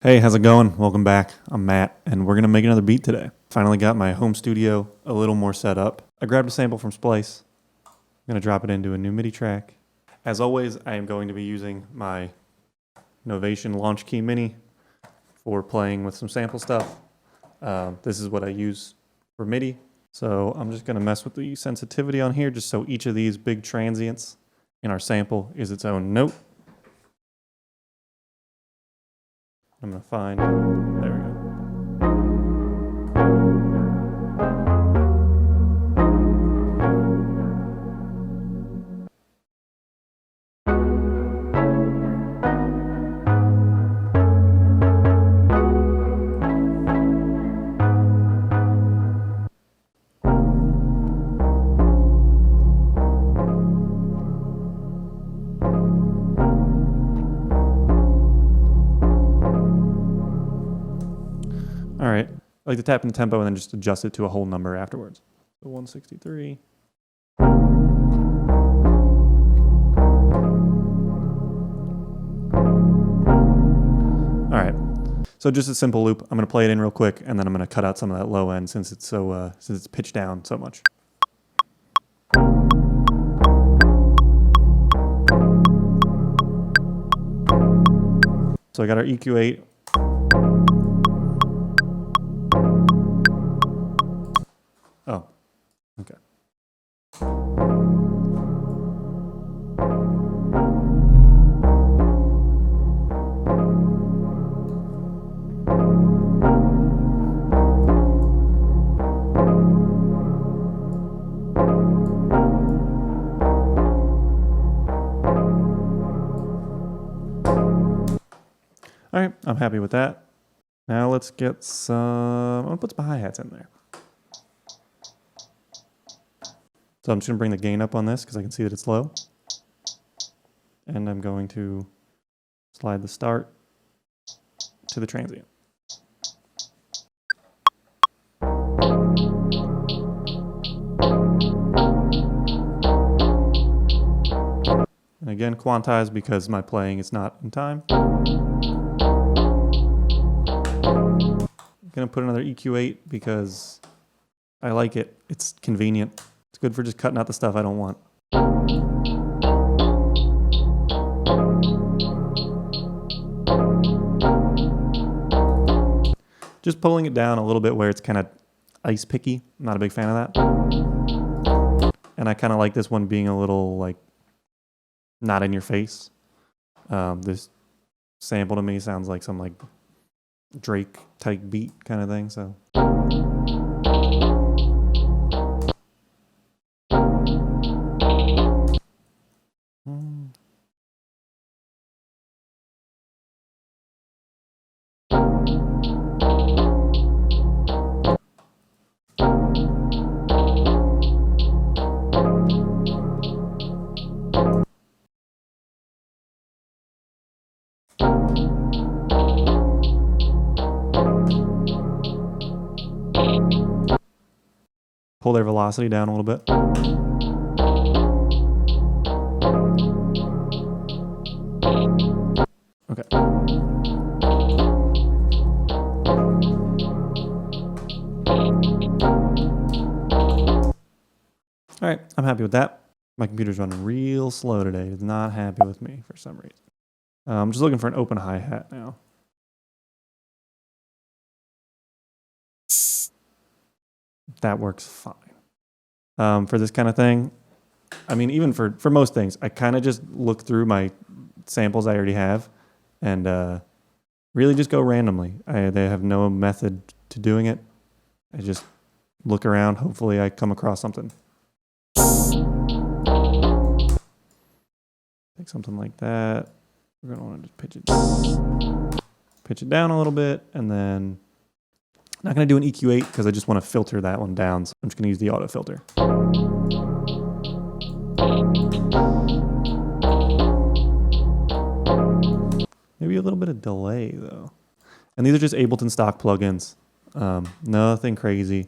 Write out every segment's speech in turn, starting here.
Hey, how's it going? Welcome back. I'm Matt, and we're going to make another beat today. Finally got my home studio a little more set up. I grabbed a sample from Splice. I'm going to drop it into a new MIDI track. As always, I am going to be using my Novation Launch Key Mini for playing with some sample stuff. This is what I use for MIDI. So I'm just going to mess with the sensitivity on here just so each of these big transients in our sample is its own note. I'm going to find, there we go. All right, I like to tap in the tempo and then just adjust it to a whole number afterwards. So 163. All right, so just a simple loop. I'm gonna play it in real quick and then I'm gonna cut out some of that low end since it's pitched down so much. So I got our EQ8. Oh, okay. All right, I'm happy with that. Now let's get some, I'm gonna put some hi-hats in there. So I'm just going to bring the gain up on this because I can see that it's low. And I'm going to slide the start to the transient. And again, quantize because my playing is not in time. I'm going to put another EQ8 because I like it. It's convenient. It's good for just cutting out the stuff I don't want. Just pulling it down a little bit where it's kind of ice picky. I'm not a big fan of that. And I kind of like this one being a little like not in your face. This sample to me sounds like some like Drake type beat kind of thing. So. Pull their velocity down a little bit. Okay. All right, I'm happy with that. My computer's running real slow today. It's not happy with me for some reason. I'm just looking for an open hi-hat now. That works fine. For this kind of thing, I mean, even for most things, I kind of just look through my samples I already have and really just go randomly. They have no method to doing it. I just look around. Hopefully I come across something. Take something like that. We're going to want to just pitch it down a little bit, and then I'm not going to do an EQ8 because I just want to filter that one down. So I'm just going to use the auto filter. Maybe a little bit of delay though. And these are just Ableton stock plugins. Nothing crazy.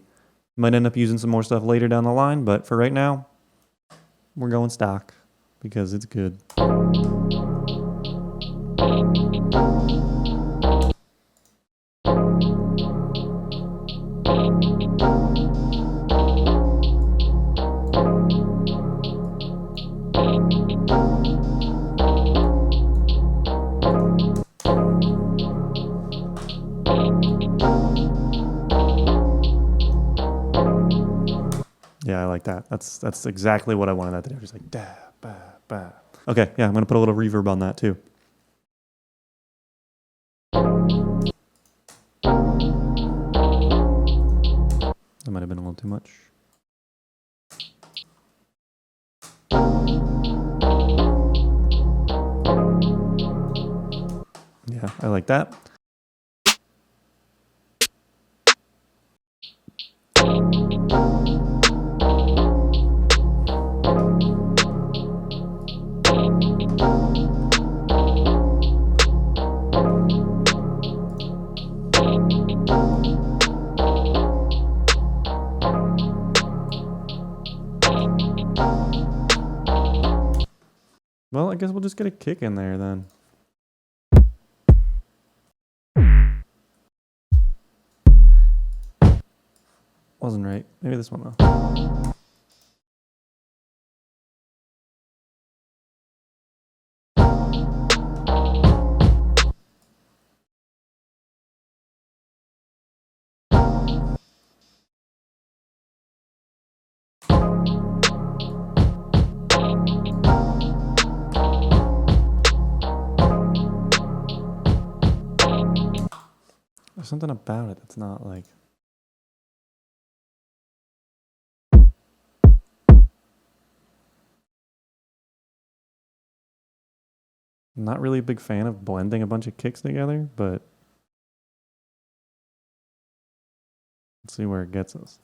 Might end up using some more stuff later down the line, but for right now, we're going stock because it's good. Yeah, I like that. That's exactly what I wanted that to do. Just like da ba ba. Okay, yeah, I'm gonna put a little reverb on that too. That might have been a little too much. Yeah, I like that. Well, I guess we'll just get a kick in there then. Wasn't right. Maybe this one though. There's something about it that's not like... I'm not really a big fan of blending a bunch of kicks together, but let's see where it gets us.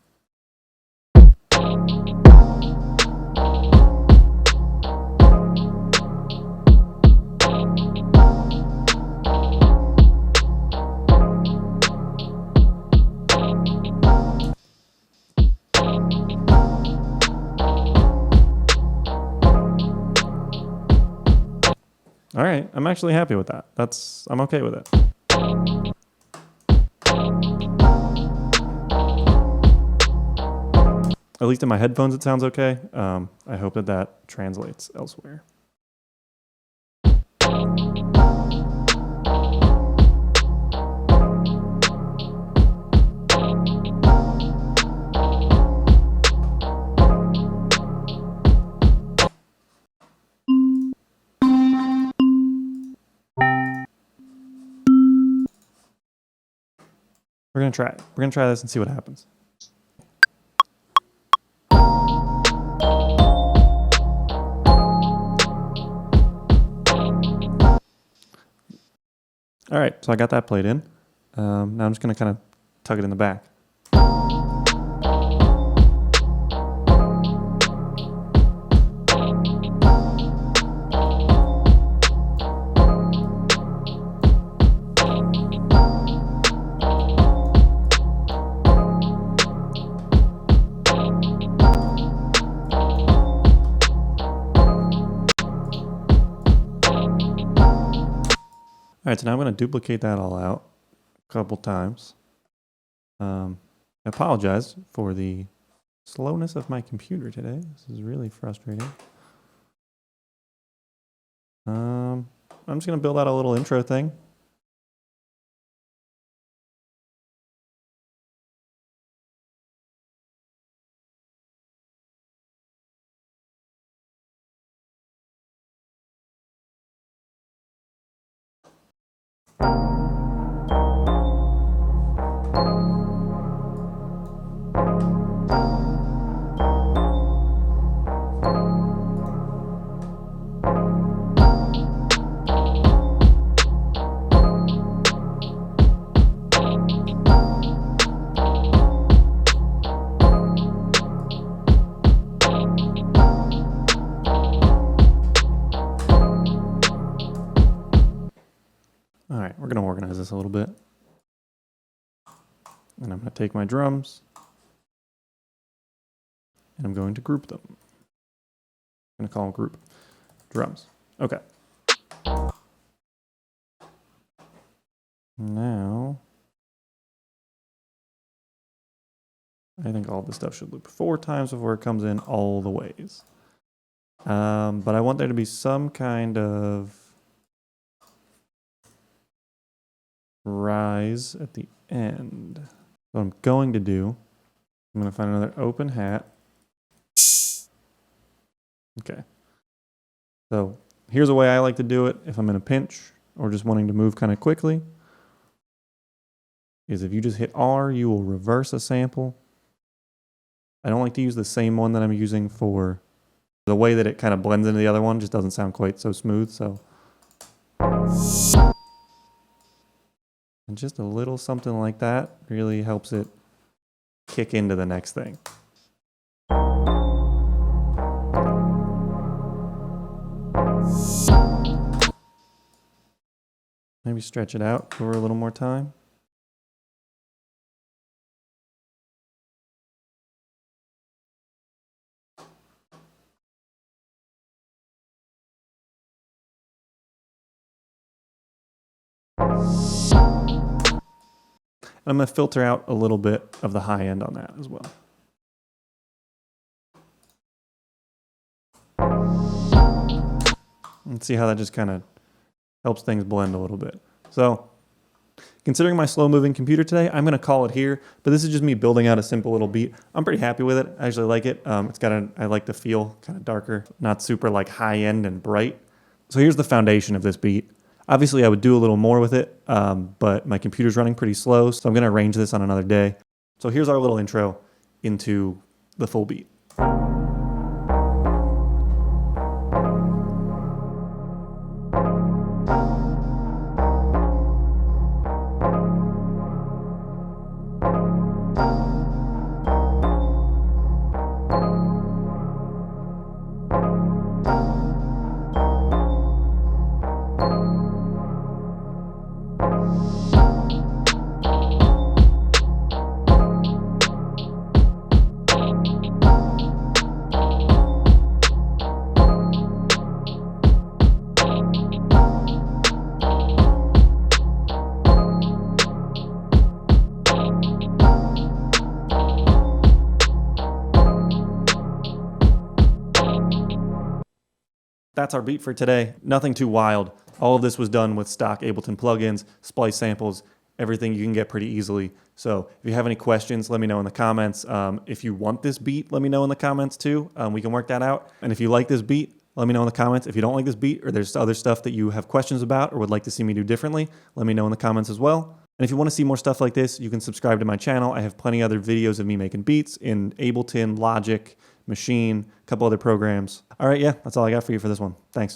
All right, I'm actually happy with that. I'm okay with it. At least in my headphones it sounds okay. I hope that translates elsewhere. We're gonna try it. We're gonna try this and see what happens. All right, so I got that played in. Now I'm just gonna kind of tug it in the back. All right, so now I'm going to duplicate that all out a couple times. I apologize for the slowness of my computer today. This is really frustrating. I'm just going to build out a little intro thing. All right, we're going to organize this a little bit. And I'm going to take my drums and I'm going to group them. I'm going to call them group drums. Okay. Now, I think all this stuff should loop 4 times before it comes in all the ways. But I want there to be some kind of rise at the end. What I'm going to do, I'm going to find another open hat. Okay. So here's a way I like to do it if I'm in a pinch or just wanting to move kind of quickly, is if you just hit R, you will reverse a sample. I don't like to use the same one that I'm using for the way that it kind of blends into the other one, just doesn't sound quite so smooth. So, and just a little something like that really helps it kick into the next thing. Maybe stretch it out for a little more time. I'm going to filter out a little bit of the high end on that as well. And see how that just kind of helps things blend a little bit. So, considering my slow-moving computer today, I'm going to call it here. But this is just me building out a simple little beat. I'm pretty happy with it. I actually like it. It's got I like the feel, kind of darker, not super like high-end and bright. So here's the foundation of this beat. Obviously, I would do a little more with it, but my computer's running pretty slow, so I'm going to arrange this on another day. So here's our little intro into the full beat. That's our beat for today. Nothing too wild. All of this was done with stock Ableton plugins, Splice samples, everything you can get pretty easily. So if you have any questions, let me know in the comments. If you want this beat, let me know in the comments too. We can work that out. And if you like this beat, let me know in the comments. If you don't like this beat or there's other stuff that you have questions about or would like to see me do differently, let me know in the comments as well. And if you want to see more stuff like this, you can subscribe to my channel. I have plenty of other videos of me making beats in Ableton, Logic, Machine, a couple other programs. All right, yeah, that's all I got for you for this one. Thanks.